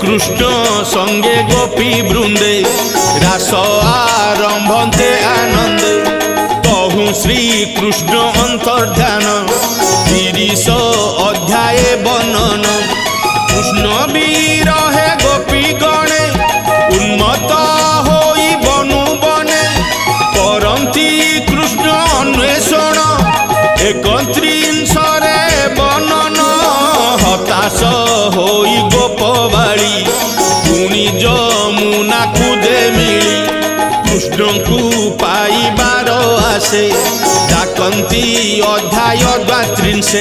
कृष्ण संगे गोपी बृंदे रास आरंभते आनंद कहूँ श्री कृष्ण अंतर्ध्यान 30 अध्याय वर्णन कृष्ण वीर है गोपी गणे उन्मत्त होई बनु बने करंती कृष्ण अन्वेषण 31 वर्णन हताश होई गोपबाड़ी पुणी जमुना कूदे मिली कृष्ण को पाइबार आसे डाकंती अध्याय 32